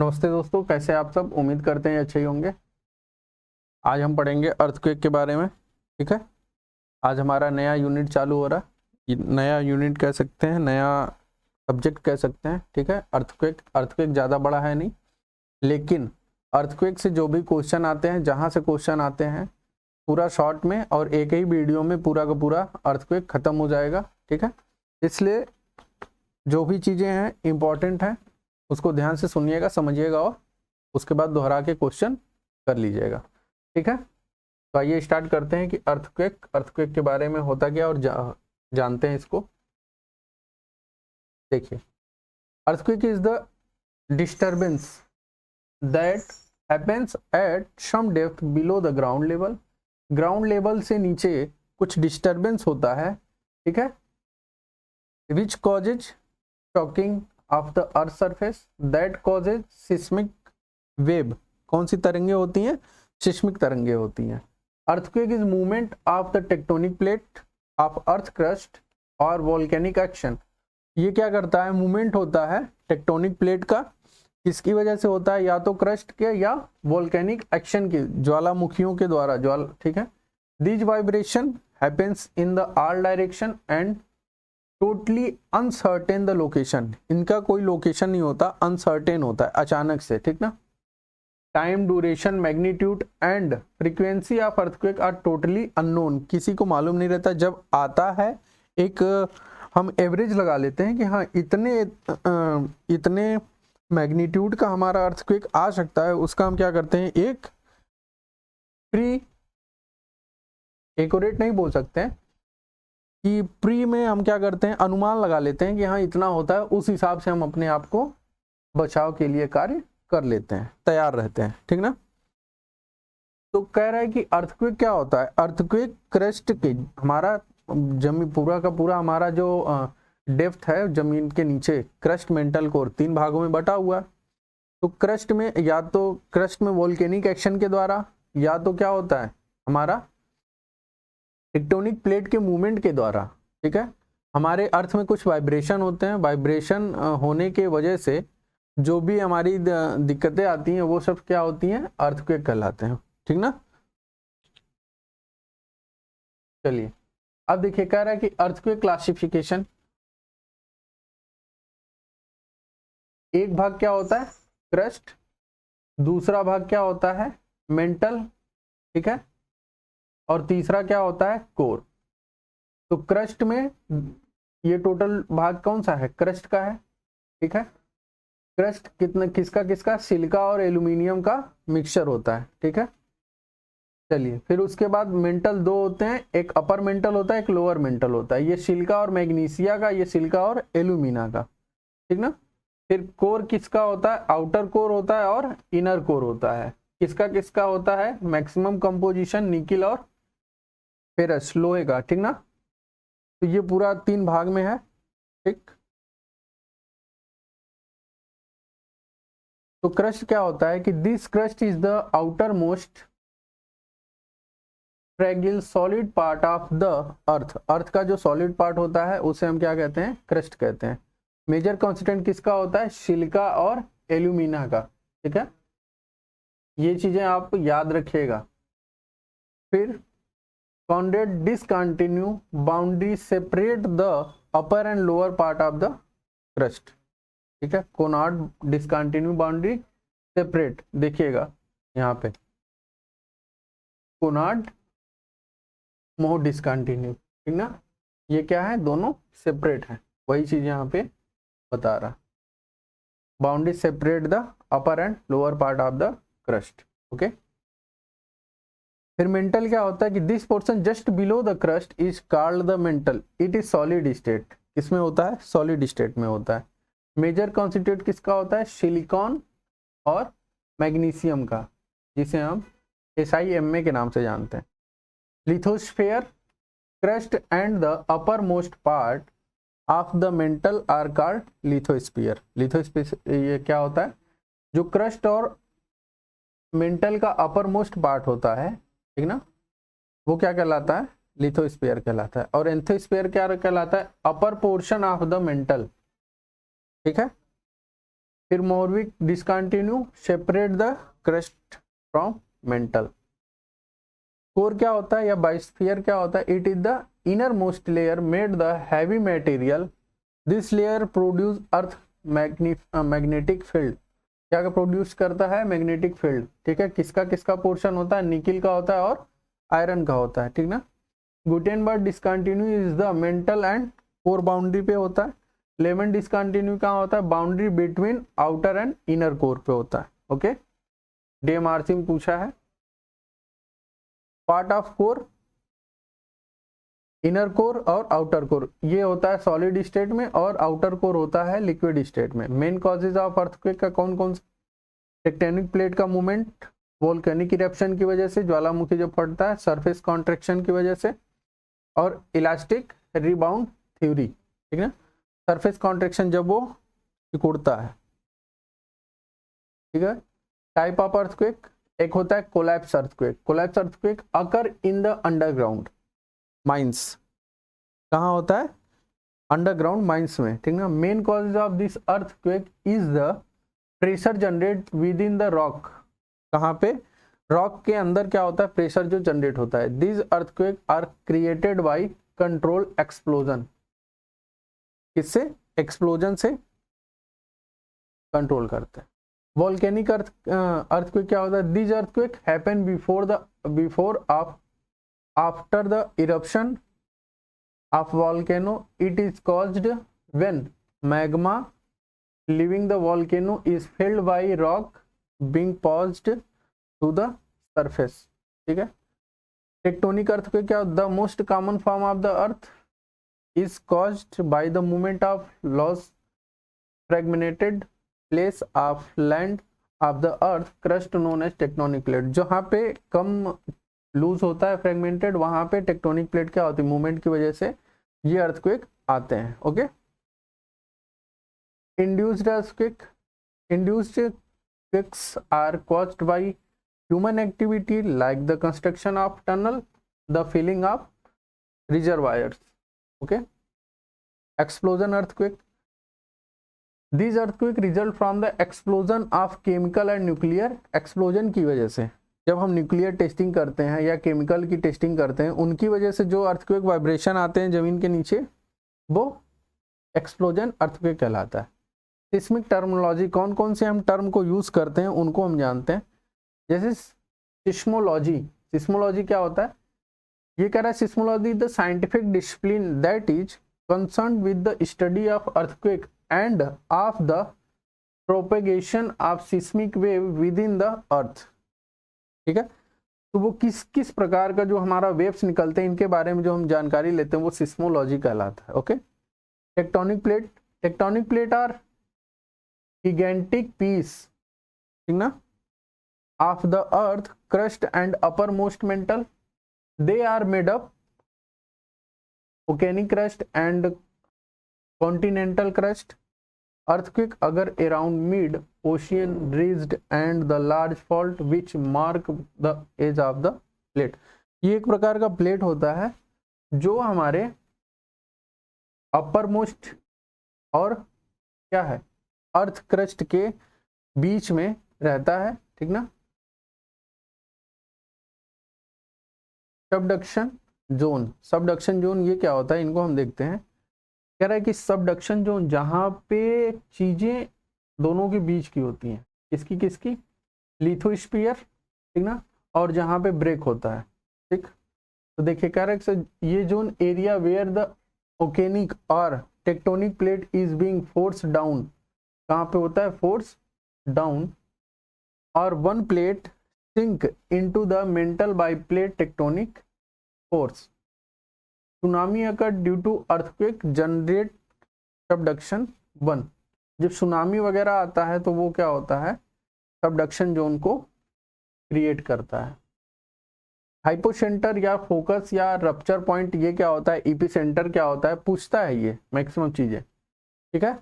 नमस्ते दोस्तों, कैसे आप सब। उम्मीद करते हैं अच्छे ही होंगे। आज हम पढ़ेंगे अर्थक्वेक के बारे में। ठीक है, आज हमारा नया यूनिट चालू हो रहा है। नया यूनिट कह सकते हैं, नया सब्जेक्ट कह सकते हैं। ठीक है, अर्थक्वेक ज़्यादा बड़ा है नहीं, लेकिन अर्थक्वेक से जो भी क्वेश्चन आते हैं, जहाँ से क्वेश्चन आते हैं, पूरा शॉर्ट में और एक ही वीडियो में पूरा का पूरा अर्थक्वेक खत्म हो जाएगा। ठीक है, इसलिए जो भी चीज़ें हैं इम्पॉर्टेंट हैं, उसको ध्यान से सुनिएगा, समझिएगा और उसके बाद दोहरा के क्वेश्चन कर लीजिएगा। ठीक है, तो आइए स्टार्ट करते हैं कि अर्थक्वेक के बारे में होता क्या और जानते हैं इसको। देखिए, earthquake is the disturbance that happens at some depth below the ground level. Ground level से नीचे कुछ डिस्टर्बेंस होता है। ठीक है, which causes shocking of the earth surface that causes seismic wave. कौन सी तरंगे होती हैं? सिस्मिक तरंगे होती हैं। Earthquake is movement of the tectonic plate of earth crust और वोल्केनिक एक्शन। ये क्या करता है? मूवमेंट होता है टेक्टोनिक प्लेट का। किसकी वजह से होता है? या तो क्रस्ट के या वोल्केनिक एक्शन के, ज्वालामुखियों के द्वारा ठीक है, this vibration happens in the all direction and totally uncertain the location. इनका कोई लोकेशन नहीं होता, अनसर्टेन होता है, अचानक से। ठीक ना, time, duration, magnitude and frequency of earthquake are totally unknown. किसी को मालूम नहीं रहता। जब आता है एक हम एवरेज लगा लेते हैं कि हाँ इतने मैग्नीट्यूड का हमारा अर्थक्वेक आ सकता है, उसका हम क्या करते हैं, एक प्री एक्यूरेट नहीं बोल सकते हैं कि प्री में हम क्या करते हैं, अनुमान लगा लेते हैं कि हाँ इतना होता है, उस हिसाब से हम अपने आप को बचाव के लिए कार्य कर लेते हैं, तैयार रहते हैं। ठीक ना, तो कह रहा है कि अर्थक्वेक क्या होता है। अर्थक्वेक क्रस्ट के, हमारा जमीन पूरा का पूरा हमारा जो डेप्थ है जमीन के नीचे, क्रस्ट, मेंटल कोर, 3 भागों में बटा हुआ है। तो क्रस्ट में या तो क्रस्ट में वोल्केनिक एक्शन के द्वारा, या तो क्या होता है हमारा टेक्टोनिक प्लेट के मूवमेंट के द्वारा। ठीक है, हमारे अर्थ में कुछ वाइब्रेशन होते हैं। वाइब्रेशन होने के वजह से जो भी हमारी दिक्कतें आती हैं, वो सब क्या होती हैं, अर्थक्वेक कहलाते हैं। ठीक ना, चलिए अब देखिए, कह रहा है कि अर्थक्वेक क्लासिफिकेशन। एक भाग क्या होता है, क्रस्ट। दूसरा भाग क्या होता है, मेंटल। ठीक है, और तीसरा क्या होता है, कोर। तो क्रस्ट में ये टोटल भाग कौन सा है, क्रस्ट का है। ठीक है, क्रस्ट किसका किसका, सिलिका और एल्यूमिनियम का मिक्सचर होता है। ठीक है, चलिए फिर उसके बाद मेंटल 2 होते हैं, एक अपर मेंटल होता है, एक लोअर मेंटल होता है। ये सिलिका और मैग्नीशिया का, ये सिलिका और एल्यूमिना का। ठीक ना, फिर कोर किसका होता है, आउटर कोर होता है और इनर कोर होता है। किसका किसका होता है, मैक्सिमम कंपोजिशन निकिल और फेरस, लोहे का। ठीक ना, तो ये पूरा 3 भाग में है। ठीक, तो क्रस्ट क्या होता है कि this crust is the outer most fragile solid part of the earth. Earth का जो सॉलिड पार्ट होता है उसे हम क्या कहते हैं, क्रस्ट कहते हैं। मेजर कॉन्स्टिट्यूएंट किसका होता है, सिलिका और एल्यूमिना का। ठीक है, ये चीजें आप याद रखिएगा। फिर Conrad discontinuity boundary separate the upper and lower part of the crust. ठीक है, कोनार्ड डिसकंटिन्यू बाउंड्री सेपरेट, देखिएगा यहाँ पे कोनार्ड मोह डिसकंटिन्यू। ठीक ना, ये क्या है, दोनों सेपरेट हैं, वही चीज यहाँ पे बता रहा। Boundary separate the upper and lower part of the crust. Okay, फिर मेंटल क्या होता है कि this portion just below the crust is called the mental, it is solid state. किसमें होता है, सॉलिड स्टेट में होता है। मेजर कॉन्स्टिट्यूएंट किसका होता है, सिलिकॉन और मैग्नीशियम का, जिसे हम SiMa के नाम से जानते हैं। Lithosphere, crust and the uppermost part of the mantle are called lithosphere. Lithosphere ये क्या होता है, जो क्रस्ट और मेंटल का अपर मोस्ट पार्ट होता है, ठीक ना, वो क्या कहलाता है, लिथोस्फीयर कहलाता है। और एंथोस्फीयर क्या कहलाता है, upper portion of the mantle. ठीक है, फिर Mohorovicic discontinuity separate the crust from mantle. Core क्या होता है या बायोस्फीयर क्या होता है? It is the inner most layer made the heavy material, this layer produce earth magnetic field. क्या प्रोड्यूस करता है? Magnetic field. ठीक है, किसका किसका पोर्शन होता है? निकिल का होता है और आयरन का होता है। ठीक ना। Gutenberg discontinue is the mental and core boundary पे होता है। लेमन डिसकंटिन्यू कहाँ होता है? Boundary between outer and inner core पे होता है। ओके, DMRC में पूछा है। Part of core, inner core और आउटर कोर, ये होता है सॉलिड स्टेट में और आउटर कोर होता है लिक्विड स्टेट में। मेन कॉजेज ऑफ अर्थक्वेक का कौन कौन सा? टेक्टोनिक प्लेट का मूवमेंट, वोल्केनिक इरप्शन की वजह से, ज्वालामुखी जो फटता है, सरफेस कॉन्ट्रैक्शन की वजह से, और इलास्टिक रिबाउंड थ्योरी। ठीक है, सरफेस कॉन्ट्रैक्शन जब वो सिकुड़ता है। ठीक है। टाइप ऑफ अर्थक्वेक, एक होता है collapse earthquake. Collapse earthquake occur in the underground mines. कहाँ होता है? अंडरग्राउंड माइंस में। ठीक ना। Main causes of this earthquake is the pressure generate with in the rock. कहाँ पे? रॉक के अंदर क्या होता है? प्रेशर जो जनरेट होता है। This earthquake are created by control explosion. किससे? एक्सप्लोजन से कंट्रोल करते हैं। वोल्केनिक अर्थक्वेक क्या होता है? This earthquake happen before after the eruption of volcano. It is caused when magma leaving the volcano is filled by rock being passed to the surface. ठीक है। Tectonic earthquake क्या? The most common form of the earth is caused by the movement of lost fragmented place of land of the earth crust known as tectonic plate। जहाँ पे कम loose होता है fragmented, वहां पे tectonic plate क्या होती है? मूवमेंट की वजह से ये अर्थक्वेक आते हैं। Okay. Induced earthquake, induced quakes are caused by human activity like the construction of tunnel, the filling of reservoirs. Okay. Explosion earthquake, this earthquake result from the explosion of chemical and nuclear. Explosion की वजह से, जब हम nuclear testing करते हैं या chemical की testing करते हैं, उनकी वजह से जो अर्थक्वेक वाइब्रेशन आते हैं जमीन के नीचे, वो एक्सप्लोजन अर्थक्वेक कहलाता है। सिस्मिक टर्मिनोलॉजी, कौन कौन से हम टर्म को यूज करते हैं उनको हम जानते हैं। जैसे सिस्मोलॉजी, सिस्मोलॉजी क्या होता है? ये कह रहा है seismology the scientific discipline that is concerned with the study of earthquake end of the propagation of seismic wave with in the अर्थ। ठीक है। तो वो किस किस प्रकार का जो हमारा वेव्स निकलते हैं, इनके बारे में जो हम जानकारी लेते हैं, वो सिस्मोलॉजी कहलाता है। Okay. Tectonic plate, tectonic plate are gigantic piece, ठीक ना, of the earth crust and uppermost mantle. They are made up oceanic crust and continental crust. Earthquake अगर around mid ocean reached and the large fault which mark the edge of the plate. ये एक प्रकार का plate होता है जो हमारे upper most और क्या है अर्थ क्रस्ट के बीच में रहता है। ठीक ना। सबडक्शन जोन, सबडक्शन जोन ये क्या होता है, इनको हम देखते हैं। कह रहा है कि सबडक्शन जोन जहां पे चीजें दोनों के बीच की होती हैं, किसकी किसकी, लिथोस्फीयर, ठीक ना, और जहां पे ब्रेक होता है। ठीक। तो देखिए कह रहा है कि ये zone area where the oceanic और tectonic plate is being force down, कहाँ पे होता है, फोर्स डाउन, और one plate sink into the mantle by plate tectonic force. Tsunami occur due to earthquake generate subduction one. जब tsunami वगैरह आता है तो वो क्या होता है, सबडक्शन जोन को क्रिएट करता है। हाइपोसेंटर या फोकस या रप्चर पॉइंट ये क्या होता है, एपिसेंटर क्या होता है, पूछता है ये मैक्सिमम चीजें। ठीक है।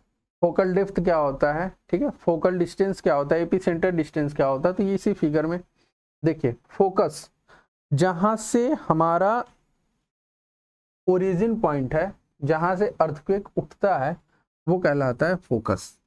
फोकल डेप्थ क्या होता है, ठीक है, फोकल डिस्टेंस क्या होता है, एपिसेंटर डिस्टेंस क्या होता है। तो ये इसी फिगर में देखिए, फोकस जहां से हमारा ओरिजिन पॉइंट है, जहां से अर्थक्वेक उठता है, वो कहलाता है फोकस।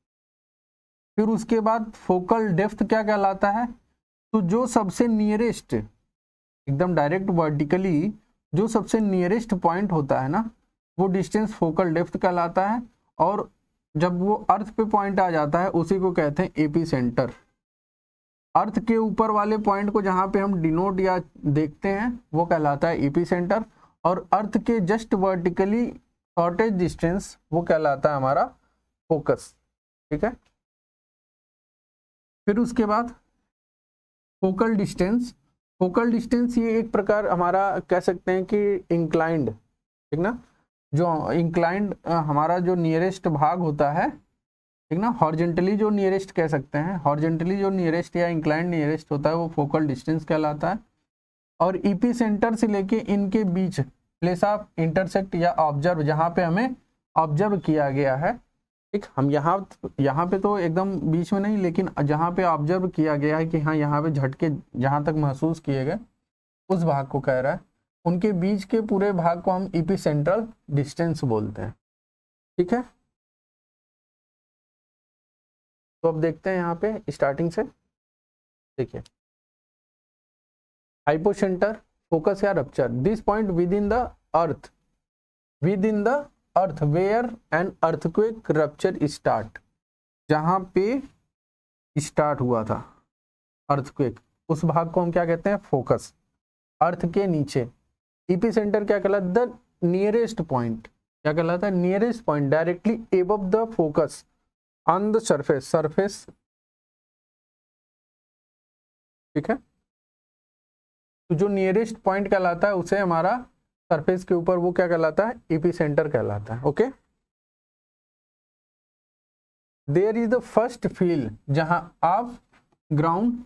फिर उसके बाद फोकल डेप्थ क्या कहलाता है, तो जो सबसे नियरेस्ट एकदम डायरेक्ट वर्टिकली जो सबसे नियरेस्ट पॉइंट होता है ना, वो डिस्टेंस फोकल डेप्थ कहलाता है। और जब वो अर्थ पे पॉइंट आ जाता है उसी को कहते हैं एपी सेंटर। अर्थ के ऊपर वाले पॉइंट को जहाँ पे हम डिनोट या देखते हैं वो कहलाता है एपी सेंटर, और अर्थ के जस्ट वर्टिकली शॉर्टेज डिस्टेंस वो कहलाता है हमारा फोकस। ठीक है, फिर उसके बाद फोकल डिस्टेंस। फोकल डिस्टेंस ये एक प्रकार हमारा कह सकते हैं कि इंक्लाइंड, ठीक ना, जो इंक्लाइंड हमारा जो नियरेस्ट भाग होता है, ठीक ना, हॉरिजॉन्टली जो नियरेस्ट कह सकते हैं, हॉरिजॉन्टली जो नियरेस्ट या इंक्लाइंड नियरेस्ट होता है वो फोकल डिस्टेंस कहलाता है। और ईपी सेंटर से लेके इनके बीच प्लेस ऑफ इंटरसेक्ट या ऑब्जर्व, जहाँ पे हमें ऑब्जर्व किया गया है, ठीक, हम यहाँ पे तो एकदम बीच में नहीं, लेकिन जहाँ पे ऑब्जर्व किया गया है कि हाँ यहाँ पे झटके जहाँ तक महसूस किए गए उस भाग को कह रहा है, उनके बीच के पूरे भाग को हम ईपी सेंट्रल डिस्टेंस बोलते हैं। ठीक है, तो अब देखते हैं यहाँ पे स्टार्टिंग से। देखिए, हाइपोसेंटर, फोकस या rupture, this point within the earth where an earthquake rupture start, जहाँ पे स्टार्ट हुआ था अर्थक्वेक, उस भाग को हम क्या कहते हैं, फोकस। अर्थ के नीचे ईपी सेंटर क्या कहलाता है, द नियरेस्ट पॉइंट, क्या कहलाता है, nearest point directly above the focus on the surface. ठीक है, तो जो नियरेस्ट पॉइंट कहलाता है उसे हमारा सरफेस के ऊपर वो क्या कहलाता है, ईपी सेंटर कहलाता है। Okay, there is the first field जहां of ground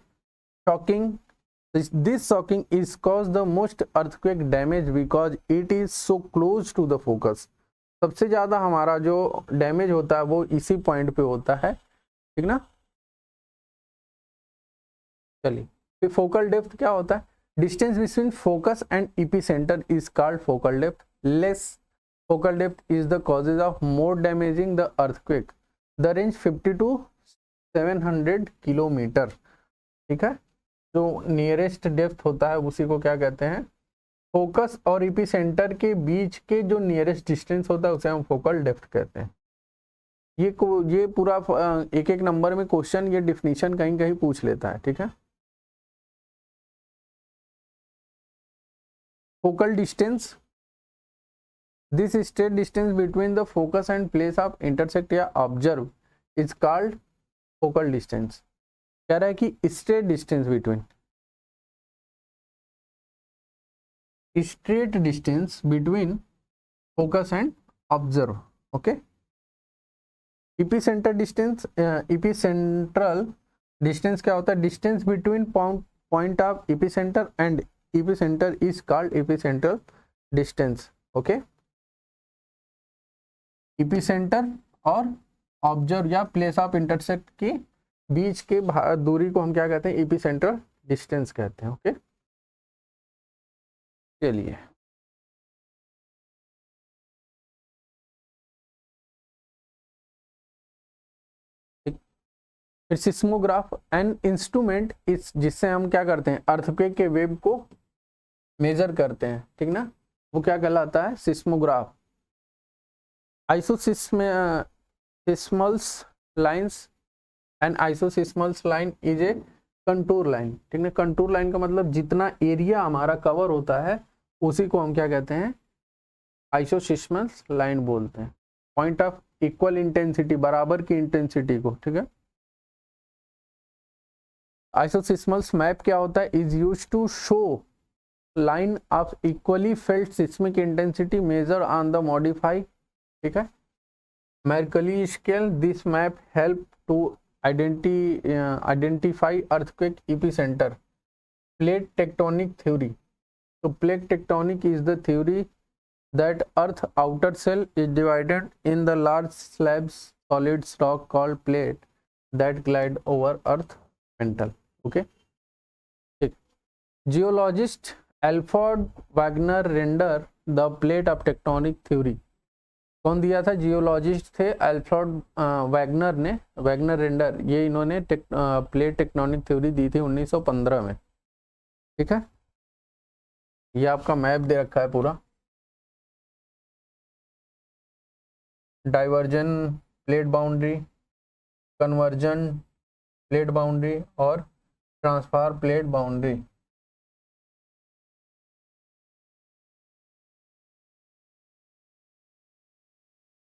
shocking, this shocking is cause the most earthquake damage because it is so close to the focus. सबसे ज्यादा हमारा जो डैमेज होता है वो इसी पॉइंट पे होता है। ठीक ना, चलिए, फिर फोकल डेप्थ क्या होता है, distance between focus and EP centre is called focal depth. Less focal depth is the causes of more damaging the earthquake, the range 50 to 700 kilometre. ठीक है, जो नियरेस्ट डेप्थ होता है उसी को क्या कहते हैं, फोकस और ईपी सेंटर के बीच के जो नियरेस्ट डिस्टेंस होता है उसे हम फोकल डेप्थ कहते हैं। ये पूरा एक एक नंबर में क्वेश्चन ये डिफिनीशन कहीं कहीं पूछ लेता है। ठीक है, focal distance, this straight distance between the focus and place of intersect या observe is called focal distance। कह रहा है कि straight distance between focus and observe। okay, epicenter distance, epicentral distance क्या होता है, distance between point of epicenter and epicenter is called epicentral distance। Okay, epicenter और observe या प्लेस ऑफ इंटरसेक्ट के बीच के दूरी को हम क्या कहते हैं, epicentral distance कहते हैं। ओके, चलिए, फिर सिस्मोग्राफ, एन इंस्ट्रूमेंट इस जिससे हम क्या करते हैं, अर्थक्वेक के वेव को मेजर करते हैं। ठीक ना, वो क्या कहलाता है, seismograph. Isoseismals lines, and isoseismals line is a contour line. ठीक है, कंटूर लाइन का मतलब जितना एरिया हमारा कवर होता है उसी को हम क्या कहते हैं, आइसोसिस्मल्स लाइन बोलते हैं। पॉइंट ऑफ इक्वल इंटेंसिटी, बराबर की इंटेंसिटी को। ठीक है, आइसोसिस्मल्स मैप क्या होता है, is used to show line of equally felt seismic intensity measure on the modify। ठीक है, Mercalli scale, this map help to identify earthquake epicenter। plate tectonic theory, so plate tectonic is the theory that earth outer shell is divided in the large slabs solid rock called plate that glide over earth mantle। okay, geologist Alfred Wegener render the plate of tectonic theory। कौन दिया था? Geologist थे Alfred Wegener ने, Wagner render, ये इन्होंने plate tectonic theory दी थी 1915 में। ठीक है, ये आपका मैप दे रखा है पूरा, divergent plate boundary, convergent plate boundary और transfer plate boundary.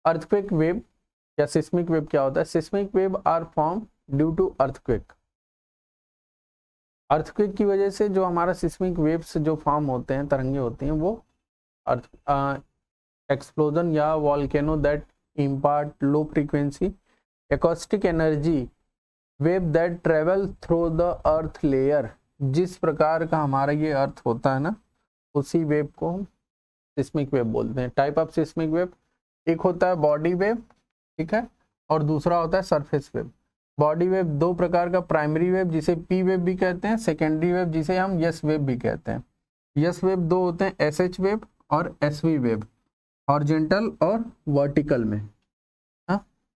Earthquake wave या सिस्मिक वेव क्या होता है? Seismic wave are form due to earthquake. Earthquake की वजह से जो हमारा सिस्मिक वेव्स जो फॉर्म होते हैं, तरंगे होती हैं, वो अर्थ एक्सप्लोजन या volcano that impart low frequency acoustic energy wave that travel through the earth layer. जिस प्रकार का हमारा ये अर्थ होता है ना, उसी वेव को हम सिस्मिक वेव बोलते हैं। टाइप ऑफ सिस्मिक वेव, एक होता है बॉडी वेव, ठीक है, और दूसरा होता है सरफेस वेव। बॉडी वेव दो प्रकार का, प्राइमरी वेव जिसे पी वेव भी कहते हैं, सेकेंडरी वेव जिसे हम यस वेव भी कहते हैं। यस वेव दो होते हैं, एस एच वेव और एस वी वेव, हॉरिजॉन्टल और वर्टिकल में।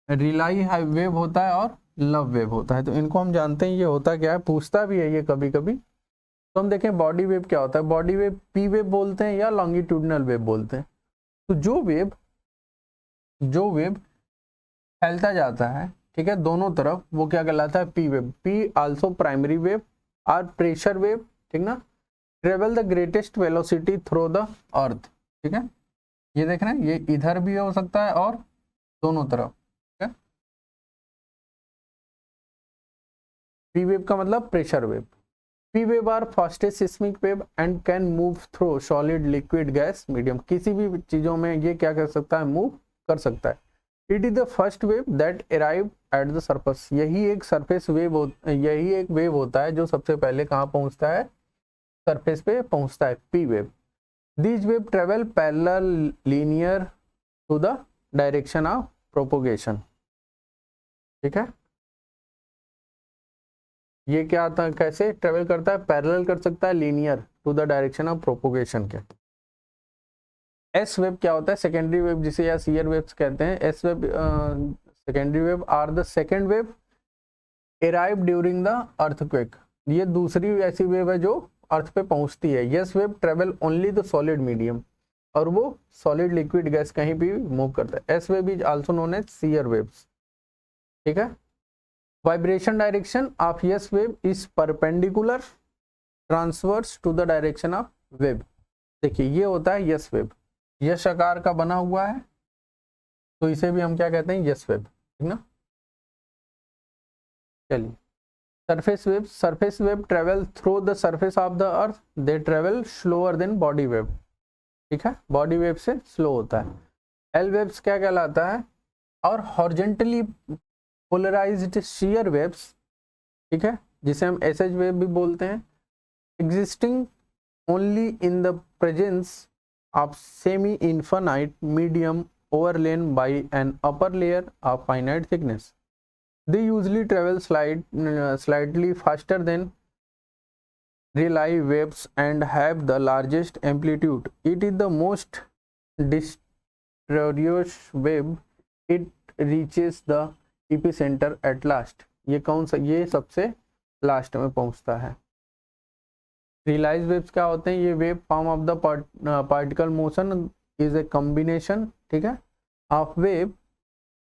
रिलाई हाई वेव होता है और लव वेव होता है। तो इनको हम जानते हैं ये होता क्या है, पूछता भी है ये कभी कभी। तो हम देखें बॉडी वेव क्या होता है। बॉडी वेव पी वेव बोलते हैं या लॉन्गिट्यूडनल वेव बोलते हैं। तो जो वेव फैलता जाता है, ठीक है, दोनों तरफ, वो क्या कहलाता है? P wave. P also primary wave और प्रेशर वेव, ठीक ना, travel the greatest velocity through the earth. ठीक है, ये देख रहे हैं, ये इधर भी हो सकता है और दोनों तरफ। ठीक है, पी वेव का मतलब pressure wave. P wave are fastest seismic wave and can move through solid liquid gas medium. किसी भी चीजों में ये क्या कर सकता है? मूव कर सकता है। It is the first wave that arrive at the surface. यही एक सरफेस वेव यही एक वेव होता है जो सबसे पहले कहाँ पहुंचता है? सरफेस पे पहुंचता है, P wave. This wave travel parallel linear to the direction of propagation. ठीक है, ये क्या आता है, कैसे ट्रेवल करता है? पैरेलल कर सकता है, linear to the direction of propagation के। एस वेव क्या होता है? सेकेंडरी वेव जिसे या सीयर वेव्स कहते हैं। S wave secondary wave are the second wave arrive during the earthquake. ये दूसरी ऐसी वेव है जो अर्थ पे पहुंचती है। Yes wave travel only the solid medium, और वो सॉलिड लिक्विड गैस कहीं भी मूव करता है। S wave is also known as shear waves. ठीक है, vibration direction of S wave is perpendicular transverse to the direction of wave. देखिए ये होता है यस वेव, यश आकार का बना हुआ है, तो इसे भी हम क्या कहते हैं? Yes wave. ठीक ना, चलिए surface wave travel through the surface of the earth, they travel slower then body wave. ठीक है, बॉडी वेव से स्लो होता है। एल वेव्स क्या कहलाता है? और हॉरिजॉन्टली पोलराइज्ड shear वेव्स, ठीक है, जिसे हम एस एच वेव भी बोलते हैं, existing only in the presence of semi infinite medium overlain by an upper layer of finite thickness. They usually travel slightly faster than Rayleigh waves and have the largest amplitude. It is the most distressed wave. It reaches the epicenter at last. ये कौन सा? ये सबसे last में पहुंचता है। Rayleigh waves क्या होते हैं? ये wave form of the particle motion is a combination, ठीक है, of wave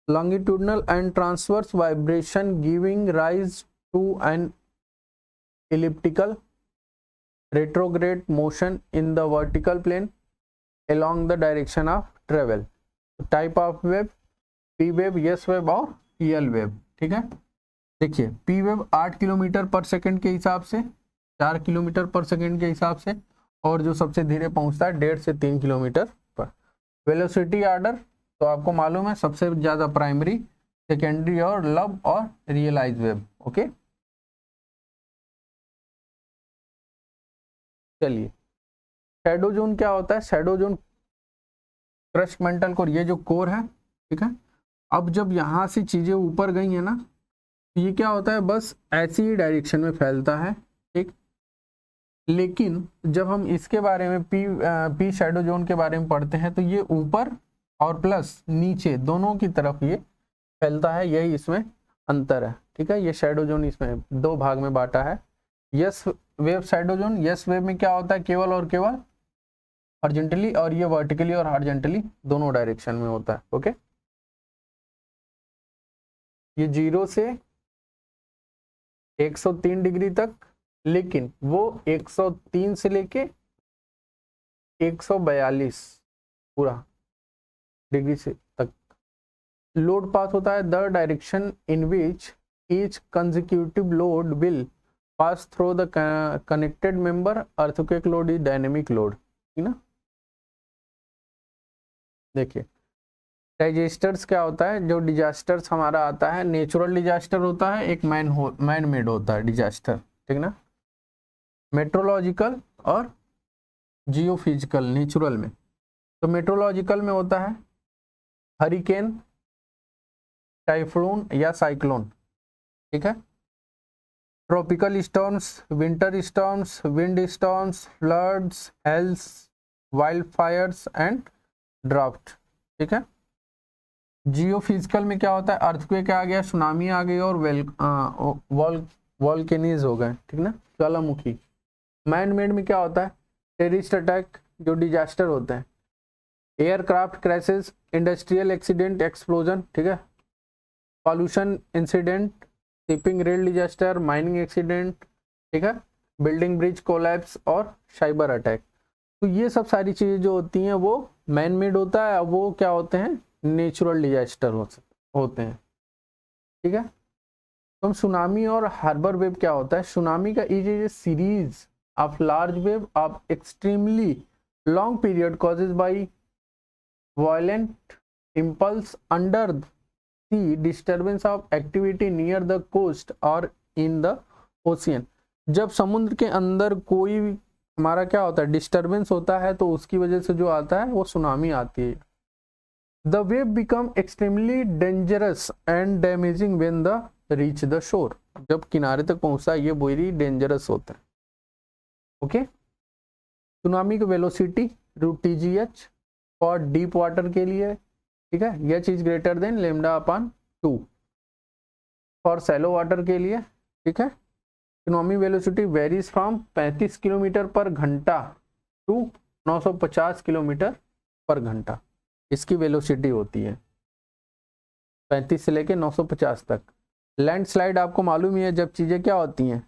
longitudinal and transverse vibration giving rise to an elliptical retrograde motion in the vertical plane along the direction of travel. Type of wave, P wave, S wave और EL wave। ठीक है, देखिए P wave 8 kilometre पर second के हिसाब से, 4 kilometre पर second के हिसाब से, और जो सबसे धीरे पहुंचता है 1.5 से 3 किलोमीटर पर। वेलोसिटी ऑर्डर तो आपको मालूम है, सबसे ज्यादा प्राइमरी, सेकेंडरी और लव और रियलाइज वेव। ओके, चलिए शैडो जोन क्या होता है? Shadow zone crust mantle core, ये जो कोर है, ठीक है, अब जब यहाँ से चीजें ऊपर गई है ना, ये क्या होता है? बस ऐसी ही डायरेक्शन में फैलता है, ठीक। लेकिन जब हम इसके बारे में पी शैडो जोन के बारे में पढ़ते हैं, तो ये ऊपर और प्लस नीचे दोनों की तरफ ये फैलता है, यही इसमें अंतर है। ठीक है, ये शैडो जोन इसमें दो भाग में बांटा है। Yes wave shadow zone, yes wave में क्या होता है, केवल और केवल हॉरिजॉन्टली, और ये वर्टिकली और हॉरिजॉन्टली दोनों डायरेक्शन में होता है। ओके, ये 0 से 103 डिग्री तक, लेकिन वो 103 से लेके 142 पूरा डिग्री से तक लोड पास होता है। The direction in which each consecutive load will pass through the connected member earthquake load is dynamic load. ठीक ना, देखिए डिजास्टर्स क्या होता है, जो डिजास्टर्स हमारा आता है, नेचुरल डिजास्टर होता है, एक मैन मेड होता है डिजास्टर। ठीक ना, मेट्रोलॉजिकल और जियोफिजिकल। नेचुरल में तो मेट्रोलॉजिकल में होता है हरिकेन, टाइफून या साइक्लोन। ठीक है, tropical storms, winter storms, wind storms, floods, hails, wild fires and drought. ठीक है, जियोफिजिकल में क्या होता है, अर्थक्वेक आ गया, सुनामी आ गई और वॉल्केनीज हो गए। ठीक ना, ज्वालामुखी। मैन मेड में क्या होता है, टेररिस्ट अटैक जो डिजास्टर होते हैं, aircraft crashes, industrial accident, explosion. ठीक है, pollution incident, shipping rail disaster, mining accident. ठीक है, बिल्डिंग ब्रिज कोलैप्स और साइबर अटैक। तो ये सब सारी चीजें जो होती हैं वो मैन मेड होता है, वो क्या होते हैं, नेचुरल डिजास्टर होते हैं। ठीक है, तो सुनामी और हार्बर वेव क्या होता है, सुनामी का is a series of large wave of extremely long period causes by violent impulse under sea disturbance of activity near the coast और इन द ओशियन। जब समुद्र के अंदर कोई हमारा क्या होता है, डिस्टर्बेंस होता है, तो उसकी वजह से जो आता है वो सुनामी आती है। The wave become extremely dangerous and damaging when the reach the shore। जब किनारे तक पहुंचता है ये वेरी डेंजरस होता है। ओके, सुनामी की velocity √TGH for deep water के लिए। ठीक है, यह चीज greater than λ/2 for shallow water के लिए। ठीक है, tsunami velocity varies from 35 kilometre पर घंटा टू 950 किलोमीटर पर घंटा, इसकी वेलोसिटी होती है 35 से लेके 950 तक। लैंडस्लाइड आपको मालूम ही है, जब चीज़ें क्या होती हैं,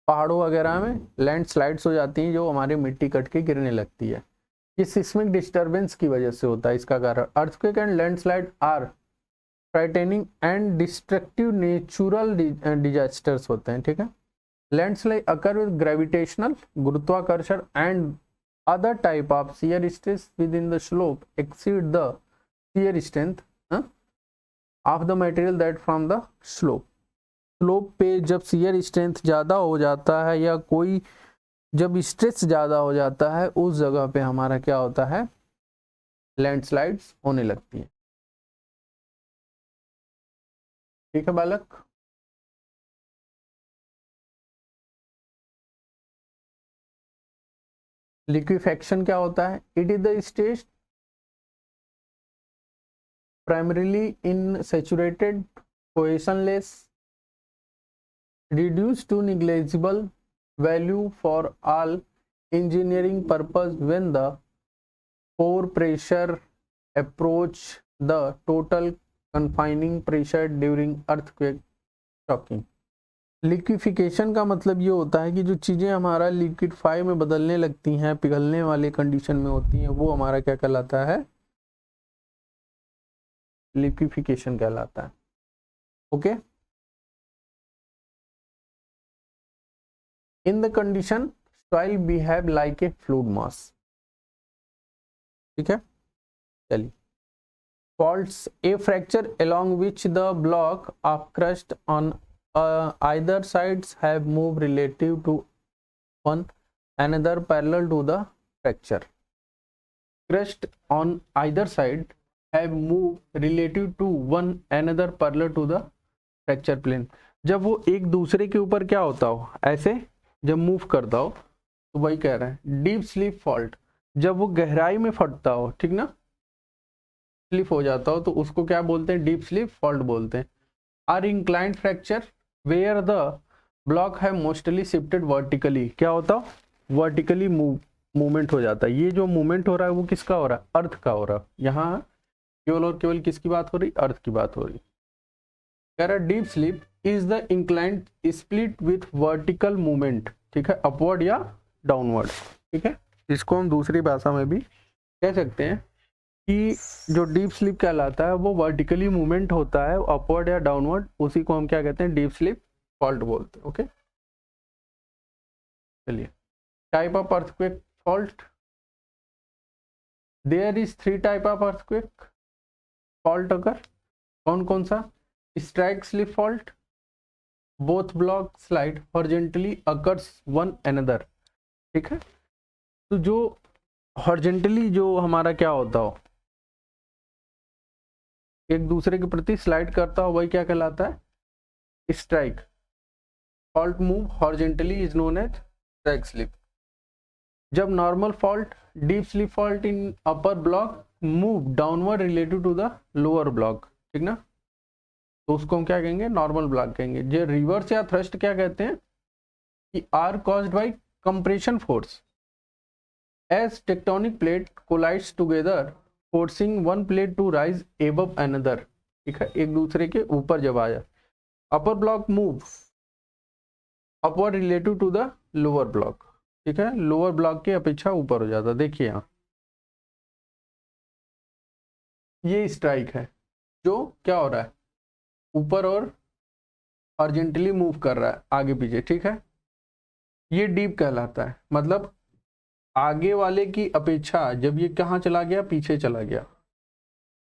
पहाड़ों वगैरह में लैंडस्लाइड्स हो जाती हैं, जो हमारी मिट्टी कट के गिरने लगती है, ये सिस्मिक डिस्टर्बेंस की वजह से होता है इसका कारण। Earthquake and landslide are frightening and destructive natural disasters होते हैं। ठीक है, लैंडस्लाइड अकर विद ग्रेविटेशनल गुरुत्वाकर्षण and other type of shear stress within the slope exceed the shear strength of the material that from the slope। Slope पे जब shear strength ज़्यादा हो जाता है या कोई जब स्ट्रेस ज़्यादा हो जाता है, उस जगह पे हमारा क्या होता है, लैंडस्लाइड्स होने लगती है। ठीक है बालक, लिक्विफेक्शन क्या होता है, it is the stage primarily in saturated cohesionless reduced to negligible value for all engineering purpose when the pore pressure approach the total confining pressure during earthquake shocking। Liquefaction का मतलब ये होता है कि जो चीज़ें हमारा लिक्विडफाई में बदलने लगती हैं, पिघलने वाले कंडीशन में होती हैं, वो हमारा क्या कहलाता है, लिक्विफिकेशन कहलाता है। Okay, in the condition soil behave like a fluid mass. ठीक है, चलिए, faults a fracture along which the block of crust on either sides have moved relative to one another parallel to the fracture। Crust on either side have moved relative to one another parallel to the fracture plane। जब वो एक दूसरे के ऊपर क्या होता हो, ऐसे जब मूव करता हो, तो वही कह रहा है डीप स्लीप फॉल्ट, जब वो गहराई में फटता हो। ठीक ना, स्लिप हो जाता हो तो उसको क्या बोलते हैं, डीप स्लिप फॉल्ट बोलते हैं। Or inclined fracture where the block है मोस्टली शिफ्टेड वर्टिकली, क्या होता है, वर्टिकली मूवमेंट हो जाता है। ये जो मूवमेंट हो रहा है वो किसका हो रहा है, अर्थ का हो रहा है। यहाँ केवल और केवल किसकी बात हो रही, अर्थ की बात हो रही। कह रहा deep sleep is the inclined split with vertical movement, ठीक है, अपवर्ड या डाउनवर्ड, ठीक है। इसको हम दूसरी भाषा में भी कह सकते हैं कि जो डीप स्लीप कहलाता है वो वर्टिकली मूवमेंट होता है अपवर्ड या डाउनवर्ड, उसी को हम क्या कहते हैं, डीप स्लीप फॉल्ट बोलते हैं। ओके, चलिए type of earthquake fault. There is 3 type of earthquake fault. अगर कौन कौन सा, strike slip fault, both block slide horizontally occurs one another, ठीक है। तो जो हॉरिजॉन्टली जो हमारा क्या होता हो, एक दूसरे के प्रति स्लाइड करता हो, वही क्या कहलाता है, strike. Fault move horizontally is known as strike slip. जब normal fault, dip slip fault in upper block move downward relative to the lower block, ठीक ना, तो उसको हम क्या कहेंगे, नॉर्मल ब्लॉक कहेंगे। जो रिवर्स या थ्रस्ट क्या कहते हैं कि are caused by compression force as tectonic plate collides together forcing one plate to rise above another, ठीक है, एक दूसरे के ऊपर जब आया। Upper block move upward relative to the lower block, ठीक है, लोअर ब्लॉक के अपेक्षा ऊपर हो जाता। देखिए यहाँ ये स्ट्राइक है जो क्या हो रहा है, ऊपर और हॉरिजॉन्टली मूव कर रहा है आगे पीछे, ठीक है। ये डीप कहलाता है, मतलब आगे वाले की अपेक्षा जब ये कहाँ चला गया, पीछे चला गया,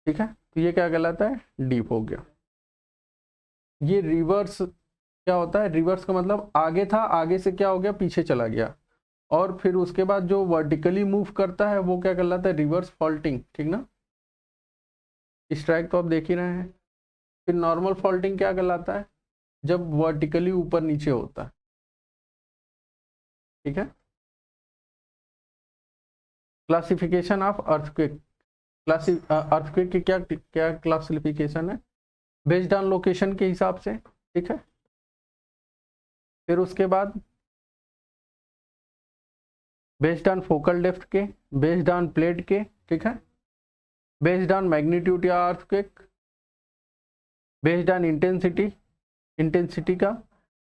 ठीक है, तो ये क्या कहलाता है, डीप हो गया। ये रिवर्स क्या होता है, रिवर्स का मतलब आगे था, आगे से क्या हो गया, पीछे चला गया, और फिर उसके बाद जो वर्टिकली मूव करता है वो क्या कहलाता है, रिवर्स फॉल्टिंग, ठीक ना। स्ट्राइक तो आप देख ही रहे हैं। फिर नॉर्मल फॉल्टिंग क्या कहलाता है, जब वर्टिकली ऊपर नीचे होता है, ठीक है। क्लासिफिकेशन ऑफ अर्थक्वेक, अर्थक्वेक की क्या क्या क्लासिफिकेशन है, बेस्ड ऑन लोकेशन के हिसाब से, ठीक है। फिर उसके बाद बेस्ड ऑन फोकल डेप्थ के, बेस्ड ऑन प्लेट के, ठीक है, बेस्ड ऑन मैग्नीट्यूड या earthquake, based on intensity, intensity का,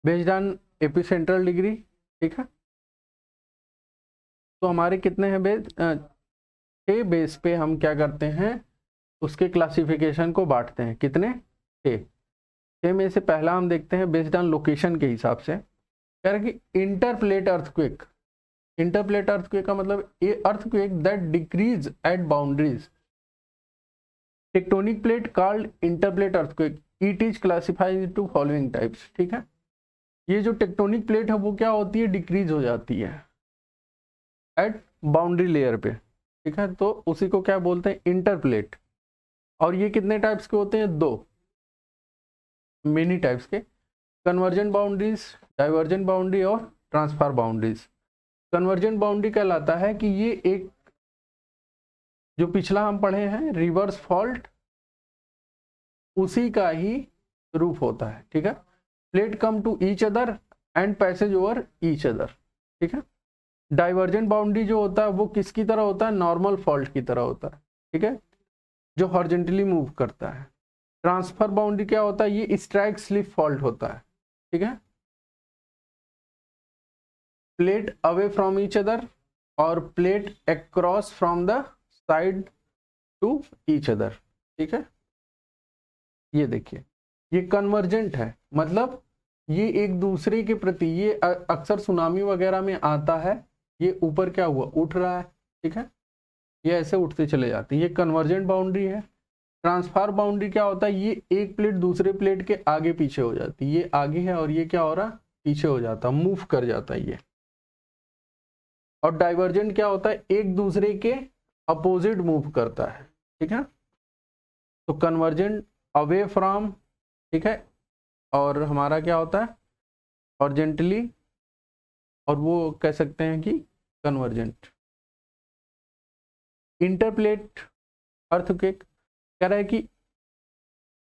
बेस्ड ऑन एपिसेंट्रल डिग्री, ठीक है। तो हमारे कितने हैं बेस, 6 बेस पे हम क्या करते हैं, उसके क्लासिफिकेशन को बांटते हैं। कितने, 6 में से पहला हम देखते हैं बेस्ड ऑन लोकेशन के हिसाब से। कह रहे कि इंटरप्लेट अर्थक्वेक, इंटरप्लेट अर्थक्वेक का मतलब a earthquake that decrease at boundaries, tectonic plate called interplate earthquake, it is classified into following types, ठीक है। ये जो टेक्टोनिक प्लेट है वो क्या होती है, डिक्रीज हो जाती है एट बाउंड्री लेयर पे, ठीक है, तो उसी को क्या बोलते हैं, इंटरप्लेट। और ये कितने टाइप्स के होते हैं, 2 मेनी टाइप्स के, कन्वर्जेंट बाउंड्रीज, डाइवर्जेंट बाउंड्री और ट्रांसफर बाउंड्रीज। कन्वर्जेंट बाउंड्री कहलाता है कि ये एक जो पिछला हम पढ़े हैं रिवर्स फॉल्ट, उसी का ही रूप होता है, ठीक है। Plate come to each other and passes over each other, ठीक है। डाइवर्जेंट बाउंड्री जो होता है वो किसकी तरह होता है, नॉर्मल फॉल्ट की तरह होता है, ठीक है, जो हॉरिजॉन्टली मूव करता है। ट्रांसफर बाउंड्री क्या होता है, ये स्ट्राइक स्लिप फॉल्ट होता है, ठीक है। Plate away from each other और plate across from the side to each other, ठीक है। ये देखिए ये कन्वर्जेंट है, मतलब ये एक दूसरे के प्रति, ये अक्सर सुनामी वगैरह में आता है, ये ऊपर क्या हुआ, उठ रहा है, ठीक है, ये ऐसे उठते चले जाते हैं, ये कन्वर्जेंट बाउंड्री है। ट्रांसफर बाउंड्री क्या होता है, ये एक प्लेट दूसरे प्लेट के आगे पीछे हो जाती है, ये आगे है और ये क्या हो रहा है, पीछे हो जाता, मूव कर जाता है ये। और डाइवर्जेंट क्या होता है, एक दूसरे के अपोजिट मूव करता है, ठीक है। तो कन्वर्जेंट अवे फ्रॉम, ठीक है, और हमारा क्या होता है हॉरिजॉन्टली, और वो कह सकते हैं कि कन्वर्जेंट। इंटरप्लेट अर्थक्वेक, कह रहा है कि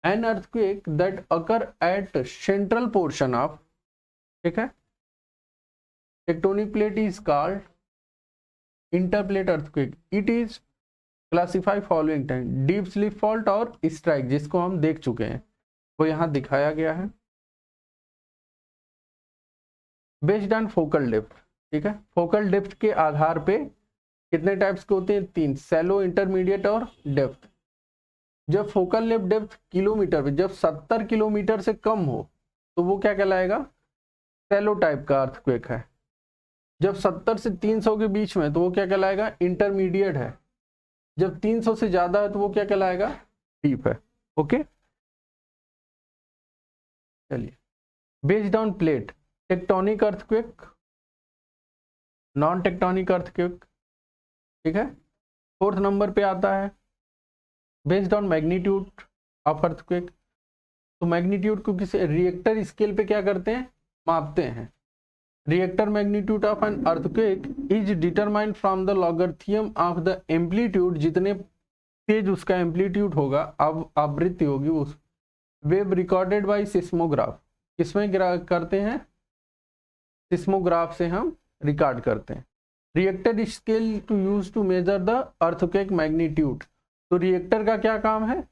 an earthquake that occur at central portion of, ठीक है, tectonic plate is called interplate earthquake. It is classify following time, dip slip fault और स्ट्राइक, जिसको हम देख चुके हैं, वो यहाँ दिखाया गया है। बेस्ड ऑन फोकल डेप्थ, ठीक है, फोकल डेप्थ के आधार पे कितने टाइप्स के होते हैं? 3, सैलो, इंटरमीडिएट और डेप्थ। जब फोकल डेप्थ किलोमीटर में, जब 70 किलोमीटर से कम हो तो वो क्या कहलाएगा? सैलो टाइप का अर्थक्वेक है। जब 70 से 300 के बीच में तो वो क्या कहलाएगा? इंटरमीडिएट है। जब 300 से ज्यादा है तो वो क्या कहलाएगा? डीप है। ओके, चलिए, based on plate, tectonic earthquake, non tectonic earthquake, ठीक है। 4th नंबर पे आता है based on magnitude of earthquake. तो मैग्नीट्यूड को किसी रिएक्टर स्केल पे क्या करते हैं? मापते हैं। Reactor magnitude of an earthquake is determined from the logarithm of the amplitude, जितने तेज उसका एम्पलीट्यूड होगा, अब आवृत्ति होगी, उस वेव रिकॉर्डेड बाय सिस्मोग्राफ। किसमें करते हैं? सिस्मोग्राफ से हम रिकॉर्ड करते हैं। Richter scale to use to measure the earthquake magnitude. तो रिएक्टर का क्या काम है?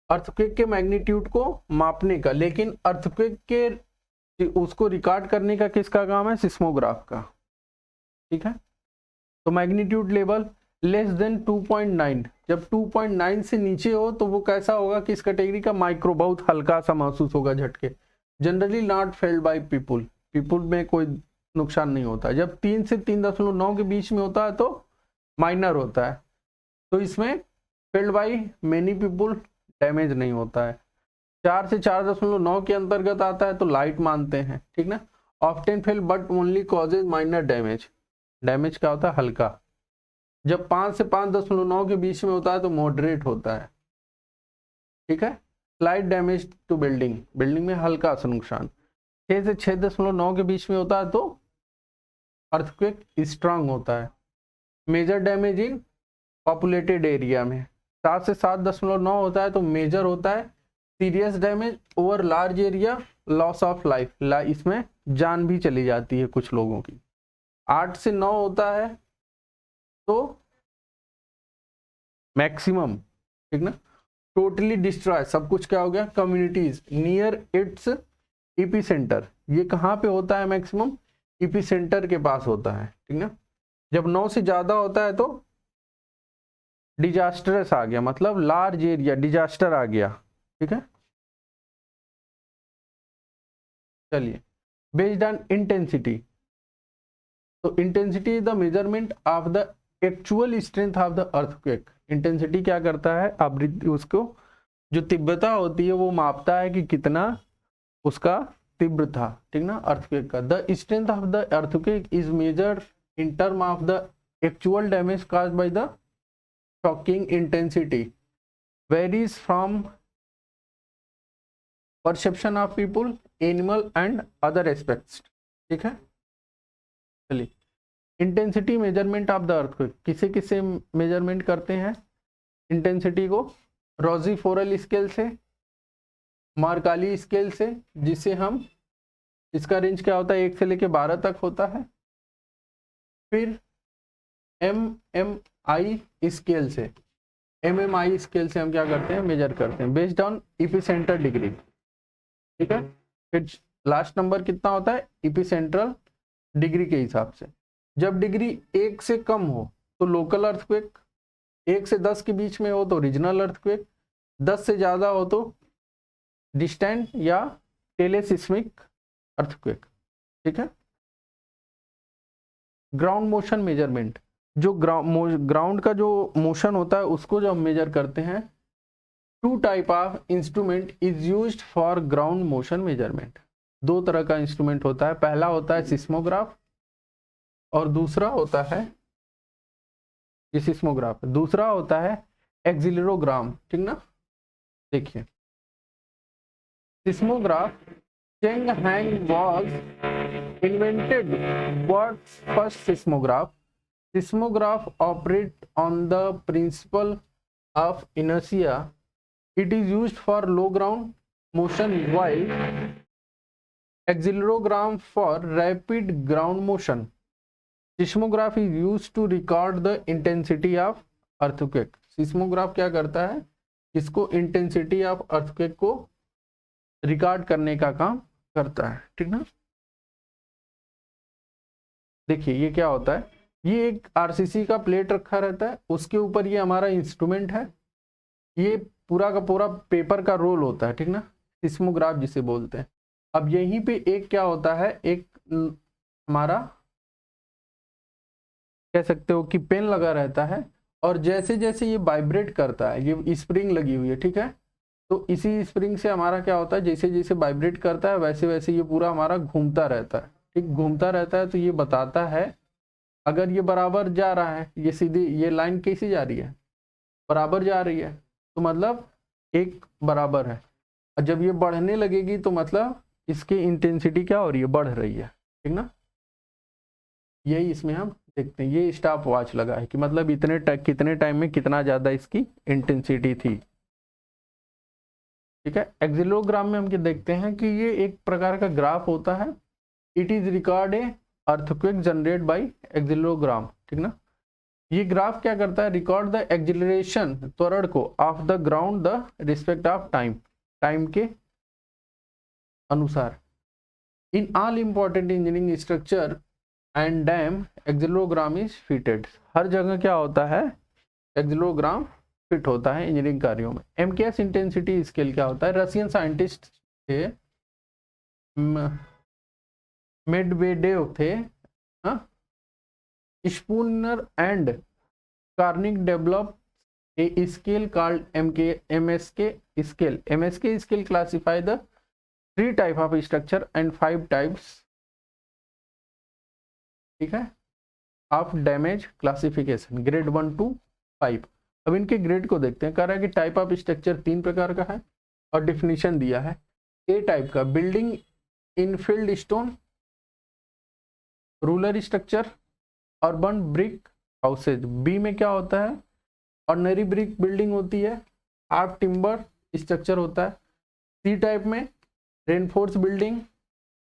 अर्थक्वेक के मैग्नीट्यूड को मापने का, लेकिन अर्थक्वेक के उसको रिकॉर्ड करने का किसका काम है? सिस्मोग्राफ का, ठीक है। तो मैग्नीट्यूड लेवल लेस देन 2.9, जब 2.9 से नीचे हो तो वो कैसा होगा? किस कैटेगरी का? माइक्रो, बहुत हल्का सा महसूस होगा झटके। Generally not felt by people, people में कोई नुकसान नहीं होता। जब 3 से 3.9 के बीच में होता है तो माइनर होता है। तो इसमें failed by many people, damage नहीं होता है। 4 से 4.9 के अंतर्गत आता है तो लाइट मानते हैं, ठीक ना। Often fail but only causes minor damage, damage क्या होता है? हल्का। जब 5 से 5.9 के बीच में होता है तो मॉडरेट होता है, ठीक है। Slight damage to building, building में हल्का सा नुकसान। 6 से 6.9 के बीच में होता है तो अर्थक्वेक स्ट्रांग होता है। Major damage in populated area में 7 से 7.9 होता है तो मेजर होता है। Serious damage over large area, loss of life, इसमें जान भी चली जाती है कुछ लोगों की। 8 से 9 होता है तो मैक्सिमम, ठीक ना। टोटली डिस्ट्रॉय, सब कुछ क्या हो गया? कम्युनिटीज नियर इट्स एपिसेंटर, ये कहाँ पे होता है? मैक्सिमम एपिसेंटर के पास होता है, ठीक ना। जब 9 से ज्यादा होता है तो डिजास्टरस आ गया, मतलब लार्ज एरिया, डिजास्टर आ गया, ठीक है। चलिए, बेस्ड ऑन इंटेंसिटी, तो intensity is the measurement of the actual strength of the earthquake. Intensity क्या करता है? आवृत्ति, उसको जो तीव्रता होती है वो मापता है कि कितना उसका तीव्र था, ठीक ना, अर्थक्वेक का। The strength of the earthquake is measured in term of the actual damage caused by the shocking intensity, varies from perception of people, animal and other aspects, ठीक है। चलिए, intensity measurement of the earthquake, किसे किसे measurement करते हैं intensity को? रोजीफोरल scale से, मार्काली scale से, जिसे हम, इसका रेंज क्या होता है? 1 से लेके 12 तक होता है। फिर MMI स्केल से, MMI स्केल से हम क्या करते हैं? मेजर करते हैं बेस्ड ऑन एपिसेंटर डिग्री, ठीक है। फिर लास्ट नंबर कितना होता है? एपिसेंट्रल डिग्री के हिसाब से। जब डिग्री 1 से कम हो तो लोकल अर्थक्वेक, 1 से 10 के बीच में हो तो रीजनल अर्थक्वेक, 10 से ज्यादा हो तो डिस्टेंट या टेलेसिस्मिक अर्थक्वेक, ठीक है। ग्राउंड मोशन मेजरमेंट, जो ग्राउंड का जो मोशन होता है उसको जब हम मेजर करते हैं, 2 type of instrument is used for ground motion measurement. 2 तरह का इंस्ट्रूमेंट होता है, पहला होता है सिस्मोग्राफ और दूसरा होता है, ये सिस्मोग्राफ, दूसरा होता है एक्सिलरोग्राम, ठीक ना। देखिए, seismograph, Zhang Heng was invented what first seismograph. Seismograph operate on the principle of inertia, it is used for low ground motion while accelerogram for rapid ground motion. Seismograph is used to record the intensity of earthquake. seismograph क्या करता है, इसको intensity of earthquake को record करने का काम करता है, ठीक ना। देखिए ये क्या होता है, ये एक आरसीसी का प्लेट रखा रहता है, उसके ऊपर ये हमारा इंस्ट्रूमेंट है, ये पूरा का पूरा पेपर का रोल होता है, ठीक ना, सिस्मोग्राफ जिसे बोलते हैं। अब यहीं पे एक क्या होता है, एक हमारा कह सकते हो कि पेन लगा रहता है, और जैसे जैसे ये वाइब्रेट करता है, ये स्प्रिंग लगी हुई है, ठीक है, तो इसी स्प्रिंग से हमारा क्या होता है, जैसे जैसे वाइब्रेट करता है वैसे वैसे ये पूरा हमारा घूमता रहता है, ठीक, घूमता रहता है। तो ये बताता है अगर ये बराबर जा रहा है, ये सीधी ये लाइन कैसी जा रही है, बराबर जा रही है, तो मतलब एक बराबर है, और जब ये बढ़ने लगेगी तो मतलब इसकी इंटेंसिटी क्या हो रही है, बढ़ रही है, ठीक ना। यही इसमें हम देखते हैं, ये स्टॉप वॉच लगा है कि मतलब कितने टाइम में कितना ज़्यादा इसकी इंटेंसिटी थी, ठीक है। एक्सिलोग्राम में हम क्या देखते हैं कि ये एक प्रकार का ग्राफ होता है, it is record a earthquake generate by accelerogram, ठीक ना। ये ग्राफ क्या करता है, रिकॉर्ड द एक्सिलरेशन, त्वरण को, of the ground the respect of time, time के अनुसार। In all important engineering structure and dam accelerogram is fitted. हर जगह क्या होता है, एक्सिलोग्राम फिट होता है इंजीनियरिंग कार्यों में। एमकेएस इंटेंसिटी स्केल क्या होता है, रशियन साइंटिस्ट थे, मेडवेडेव थे, Spooner and Karnik develop a scale called MSK scale. MSK scale classify the 3 type of structure and 5 types, ठीक है, of damage classification, grade 1 to 5। अब इनके ग्रेड को देखते हैं। कह रहा है कि टाइप ऑफ स्ट्रक्चर 3 प्रकार का है, और डिफिनीशन दिया है। ए टाइप का building infilled stone, rural structure, urban brick houses. B में क्या होता है, ऑर्डिनरी ब्रिक बिल्डिंग होती है, हाफ टिम्बर स्ट्रक्चर होता है। सी टाइप में reinforce building,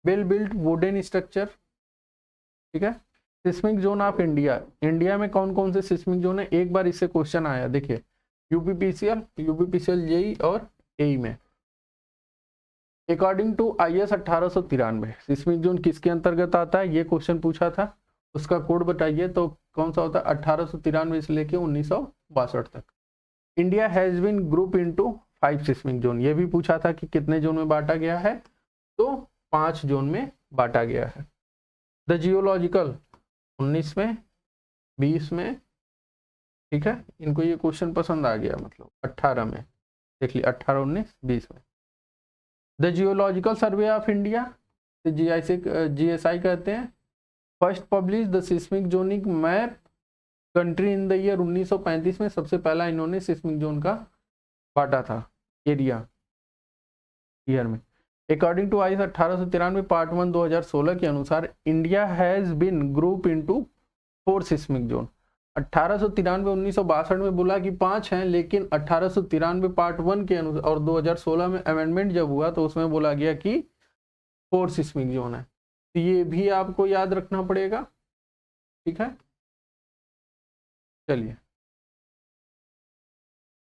well built wooden structure, ठीक है। Seismic zone of India, India में कौन कौन से सिस्मिक जोन है, एक बार इससे क्वेश्चन आया, देखिए यूपीपीसीएल जेई और एई में। According to IS 1893 seismic zone किसके अंतर्गत आता है, ये क्वेश्चन पूछा था, उसका कोड बताइए। तो कौन सा होता है, 1893 से लेके 1962 तक। India has been group into 5 seismic zone, ये भी पूछा था कि कितने जोन में बांटा गया है, तो 5 जोन में बांटा गया है। द जियोलॉजिकल 19 में, 20 में, ठीक है, इनको ये क्वेश्चन पसंद आ गया, मतलब 18 में देख लिया, 18, 19, 20 में। The geological survey of India, GSI कहते हैं, first publish the seismic zoning map country in the year 1935 में, सबसे पहला इन्होंने सिस्मिक जोन का बांटा था एरिया ईयर में। अकॉर्डिंग टू IS 1893 पार्ट 1 2016 के अनुसार India has been group into 4 seismic zone. 1893 1962 में बोला कि 5 हैं, लेकिन 1893 पार्ट 1 के अनुसार और 2016 में अमेंडमेंट जब हुआ तो उसमें बोला गया कि 4 सिस्मिक जोन है। तो ये भी आपको याद रखना पड़ेगा, ठीक है। चलिए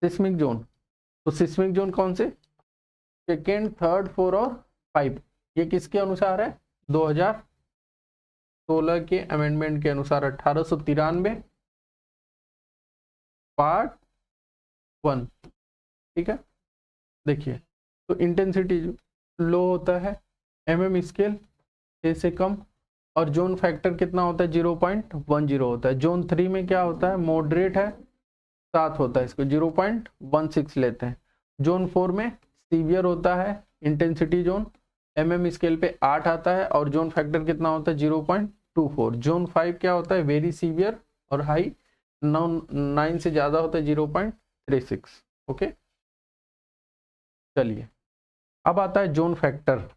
सिस्मिक जोन, तो सिस्मिक जोन कौन से, सेकेंड, थर्ड, 4 और 5, ये किसके अनुसार है, 2016 के अमेंडमेंट के अनुसार। 1893 पार्ट 1, ठीक है। देखिए तो इंटेंसिटी लो होता है, MM स्केल 6 से कम, और जोन फैक्टर कितना होता है, 0.10 होता है। जोन 3 में क्या होता है, मॉडरेट है, 7 होता है, इसको 0.16 लेते हैं। जोन 4 में सीवियर होता है, इंटेंसिटी जोन MM स्केल पे 8 आता है, और जोन फैक्टर कितना होता है, 0.24। जोन 5 क्या होता है, वेरी सीवियर और हाई, 9 से ज़्यादा होता है, 0.36। ओके, चलिए अब आता है जोन फैक्टर।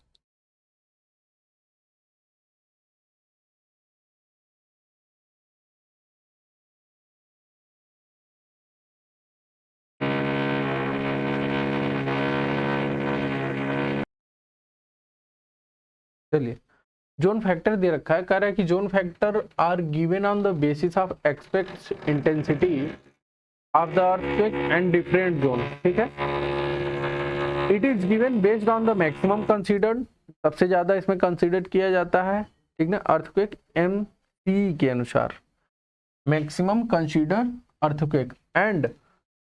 चलिए, जोन फैक्टर दे रखा है, कह रहा है कि zone factor are given on the basis of expect intensity of the earthquake and different zone. ठीक है, it is given based on the maximum considered, सबसे ज्यादा इसमें कंसीडर किया जाता है, ठीक ना, अर्थक्वेक MC के अनुसार, maximum consider earthquake and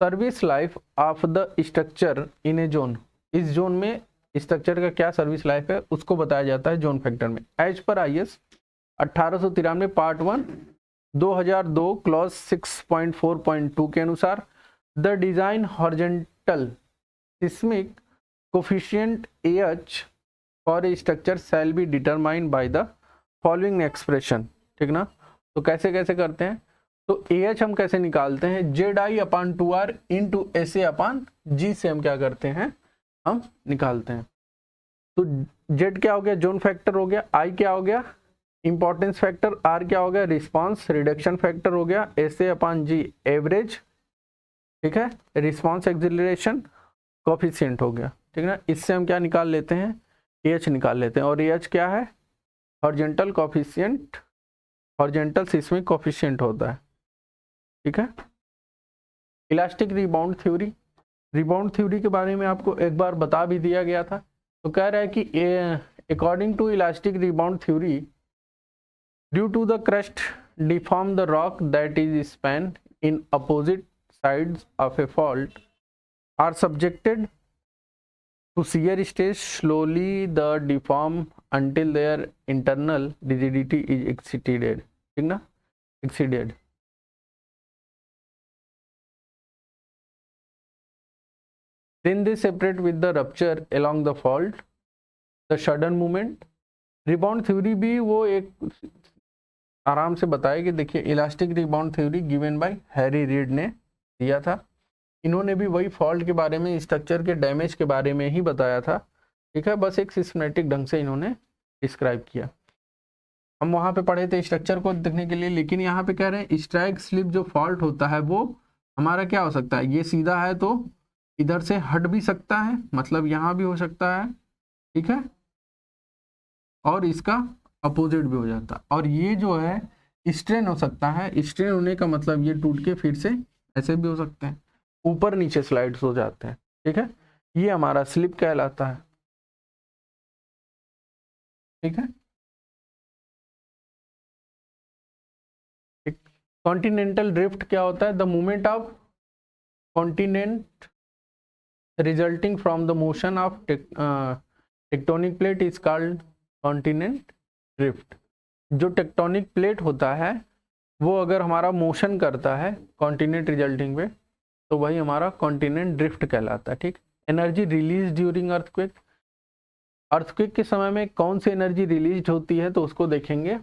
service life of the structure in a zone. इस जोन में स्ट्रक्चर का क्या सर्विस लाइफ है उसको बताया जाता है जोन फैक्टर में। As per IS 1893 part 1 2002 clause 6.4.2 के अनुसार the design horizontal seismic coefficient AH for a structure shall be determined by the following expression. ठीक ना, तो कैसे कैसे करते हैं, तो AH हम कैसे निकालते हैं, ZI/2R इंटू SA/G से हम क्या करते हैं, हम निकालते हैं। तो Z क्या हो गया, जोन फैक्टर हो गया, I क्या हो गया, इंपॉर्टेंस फैक्टर, R क्या हो गया, रिस्पांस रिडक्शन फैक्टर हो गया, SA/G एवरेज, ठीक है, रिस्पांस एक्सिलरेशन कोफिशिएंट हो गया। ठीक है ना, इससे हम क्या निकाल लेते हैं, AH निकाल लेते हैं, और AH क्या है, horizontal coefficient, horizontal seismic coefficient होता है। ठीक है, elastic rebound theory, rebound theory के बारे में आपको एक बार बता भी दिया गया था। तो कह रहा है कि according to elastic rebound theory, due to the crust deform the rock that is span in opposite sides of a fault are subjected to shear stress, slowly the deform until their internal rigidity is exceeded। ठीक ना, exceeded। Then they separate with the rupture along the fault, the sudden movement। Rebound theory भी वो एक आराम से बताया कि देखिए, elastic rebound theory given by Harry read ने दिया था। इन्होंने भी वही फॉल्ट के बारे में, स्ट्रक्चर के डैमेज के बारे में ही बताया था। ठीक है, बस एक सिस्टमैटिक ढंग से इन्होंने डिस्क्राइब किया। हम वहाँ पे पढ़े थे स्ट्रक्चर को देखने के लिए, लेकिन यहाँ पे कह रहे हैं स्ट्राइक स्लिप जो फॉल्ट होता है वो हमारा क्या हो सकता है, ये सीधा है तो इधर से हट भी सकता है, मतलब यहाँ भी हो सकता है, ठीक है, और इसका अपोजिट भी हो जाता है, और ये जो है स्ट्रेन हो सकता है। स्ट्रेन होने का मतलब ये टूट के फिर से ऐसे भी हो सकते हैं, ऊपर नीचे स्लाइड्स हो जाते हैं। ठीक है, ये हमारा स्लिप कहलाता है। ठीक है, कॉन्टिनेंटल ड्रिफ्ट क्या होता है, the movement of continent resulting from the motion of tectonic plate is called continent drift. जो टेक्टोनिक प्लेट होता है वो अगर हमारा मोशन करता है कॉन्टिनेंट रिजल्टिंग पे, तो वही हमारा कॉन्टिनेंट ड्रिफ्ट कहलाता है। ठीक, energy release during earthquake, earthquake के समय में कौन सी एनर्जी रिलीज होती है तो उसको देखेंगे।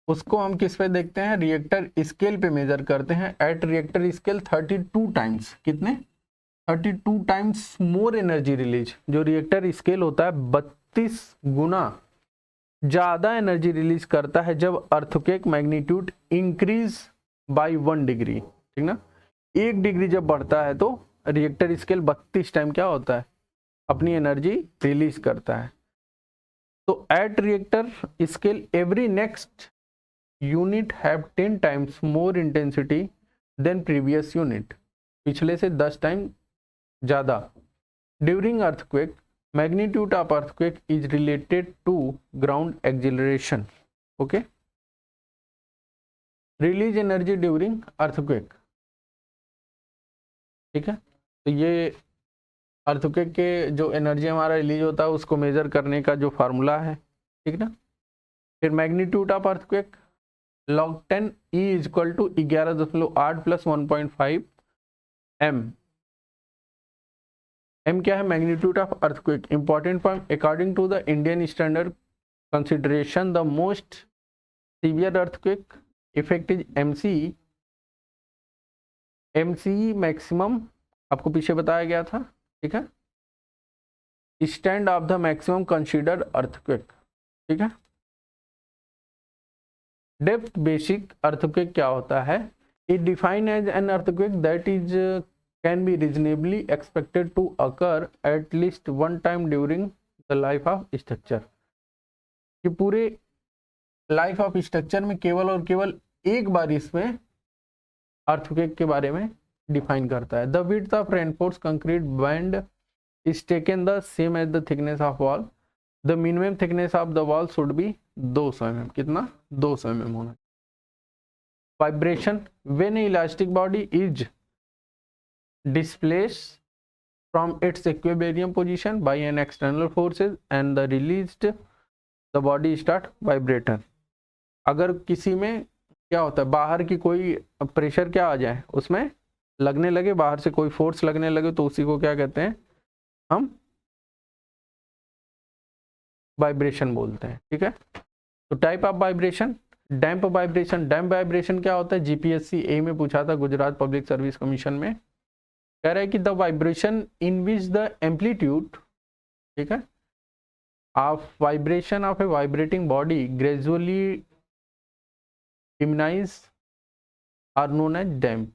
उसको हम किस पे देखते हैं, रिएक्टर स्केल पे मेजर करते हैं। एट रिएक्टर स्केल 32 टाइम्स, कितने, 32 टाइम्स मोर एनर्जी रिलीज। जो रिएक्टर स्केल होता है 32 गुना ज़्यादा एनर्जी रिलीज करता है जब earthquake magnitude increase by 1 degree. ठीक ना, 1 डिग्री जब बढ़ता है तो रिएक्टर स्केल 32 टाइम क्या होता है, अपनी एनर्जी रिलीज करता है। तो at Richter scale every next unit have 10 times more intensity than previous unit, पिछले से 10 टाइम ज़्यादा। During earthquake magnitude of earthquake is related to ground acceleration. Okay, release energy during earthquake. ठीक है, तो ये अर्थक्वेक के जो एनर्जी हमारा रिलीज होता है उसको मेजर करने का जो फार्मूला है। ठीक ना, फिर magnitude of earthquake log 10 E is equal to 11.8 plus 1.5 m। m क्या है, magnitude of earthquake. Important point, according to the Indian standard consideration the most severe earthquake effect is MC। MC maximum आपको पीछे बताया गया था। ठीक है, stand of the maximum considered earthquake. ठीक है, डेप्थ बेसिक अर्थक्वेक क्या होता है, it define as an earthquake that is can B reasonably expected to occur at least 1 time during the life of structure. कि पूरे लाइफ ऑफ स्ट्रक्चर में केवल और केवल एक बार इसमें अर्थक्वेक के बारे में डिफाइन करता है। The width of reinforce concrete band is taken the same as the thickness of wall. The minimum thickness of the wall should be 200 mm। कितना? 200 mm होना। Vibration when elastic body is displaced from its equilibrium position by an external forces and the released the body start vibrator। अगर किसी में क्या होता है, बाहर की कोई प्रेशर क्या आ जाए, उसमें लगने लगे, बाहर से कोई फोर्स लगने लगे, तो उसी को क्या कहते हैं हम? वाइब्रेशन बोलते हैं। ठीक है। तो type of vibration, damp vibration. Damp vibration क्या होता है? जीपीएससी ए में पूछा था, गुजरात पब्लिक सर्विस कमीशन में। कह रहा है कि the vibration in which the amplitude, ठीक है, of vibration of a vibrating body gradually diminish are known as damp.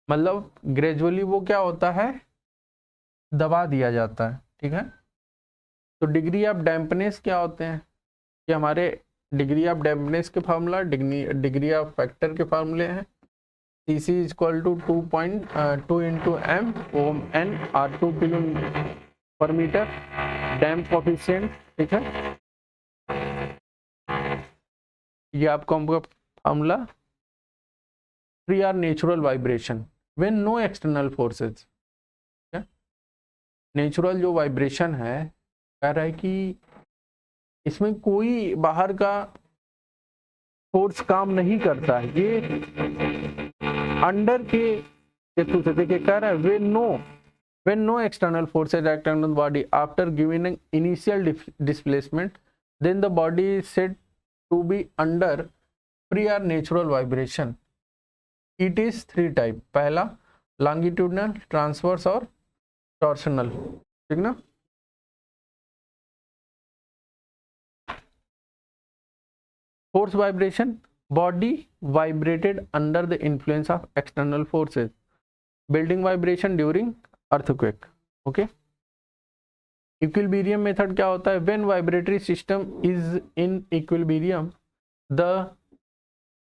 मतलब ग्रेजुअली वो क्या होता है? दबा दिया जाता है। ठीक है। तो डिग्री ऑफ डैम्पनेस क्या होते हैं? कि हमारे डिग्री ऑफ डैम्पनेस के फार्मूला, डिग्री ऑफ फैक्टर के फार्मूले हैं। Cc is equal to 2.2 into m ohm n R2 kilo per metre. Damp coefficient, ठीक है, ये आपको फार्मूला। Free or natural vibration when no external forces. Natural जो वाइब्रेशन है, कह रहा है कि इसमें कोई बाहर का फोर्स काम नहीं करता है, ये अंडर के हेतु से। देखिए कह रहा है when no external forces act on the body after giving an initial displacement, then the body is said to be under free or natural vibration। It is 3 type। पहला longitudinal, transverse और torsional। ठीक ना। Force vibration, body vibrated under the influence of external forces। building vibration during earthquake। okay। equilibrium method क्या होता है? when vibratory system is in equilibrium, the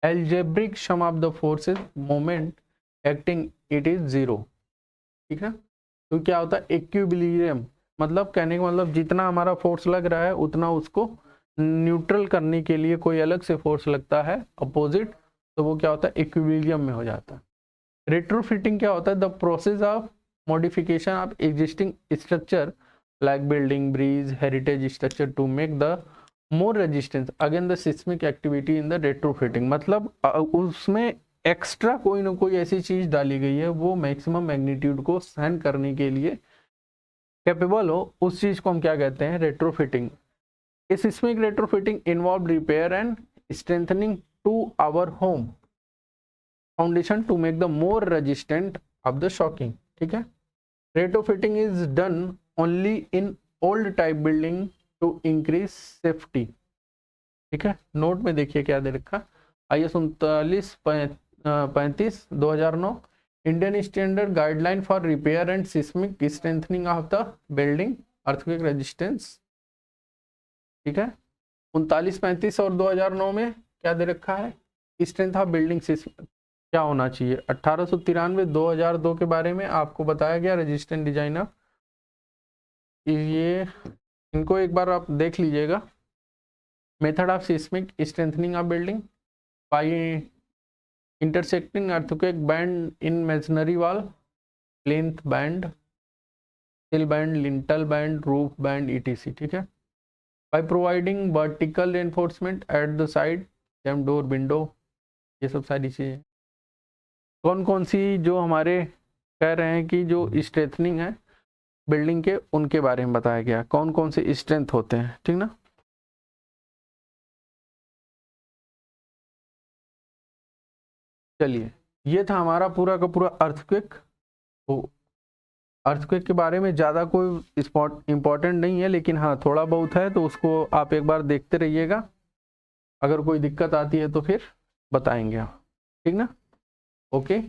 algebraic sum of the forces moment acting it is 0। ठीक है। तो क्या होता है? Equilibrium मतलब कहने का मतलब जितना हमारा फोर्स लग रहा है उतना उसको न्यूट्रल करने के लिए कोई अलग से फोर्स लगता है अपोजिट, तो वो क्या होता है? इक्विलिब्रियम में हो जाता है। रेट्रोफिटिंग क्या होता है? The process of modification of existing structure like building, bridge, heritage structure to make the more resistance again the seismic activity in the retrofitting. मतलब उसमें एक्स्ट्रा कोई ना कोई ऐसी चीज डाली गई है वो मैक्सिमम मैग्नीट्यूड को सहन करने के लिए कैपेबल हो, उस चीज को हम क्या कहते हैं? Retrofitting. Seismic retrofitting involved repair and strengthening to our home foundation to make the more resistant of the shocking। ठीक है। retrofitting is done only in old type building to increase safety। ठीक है। नोट में देखिए क्या दे रखा, IS 3935 2009 Indian standard guideline for repair and seismic strengthening of the building earthquake resistance. ठीक है। 3935 और 2009 में क्या दे रखा है? स्ट्रेंथ ऑफ बिल्डिंग सिस्टम क्या होना चाहिए? 1893 2002 के बारे में आपको बताया गया रेजिस्टेंट डिजाइन ऑफ। ये इनको एक बार आप देख लीजिएगा। Method of seismic strengthening of building by intersecting earthquake band in masonry wall, plinth band, sill band, lintel band, roof band etc। ठीक है। by providing vertical reinforcement at the side, jam door, window, ये सब सारी चीज़ें। कौन कौन सी जो हमारे कह रहे हैं कि जो स्ट्रेंथनिंग है बिल्डिंग के, उनके बारे में बताया गया कौन कौन से स्ट्रेंथ होते हैं। ठीक ना। चलिए, ये था हमारा पूरा का पूरा अर्थक्वेक। तो अर्थक्वेक के बारे में ज़्यादा कोई इम्पोर्टेंट नहीं है, लेकिन हाँ थोड़ा बहुत है, तो उसको आप एक बार देखते रहिएगा। अगर कोई दिक्कत आती है तो फिर बताएंगे। ठीक ना। ओके।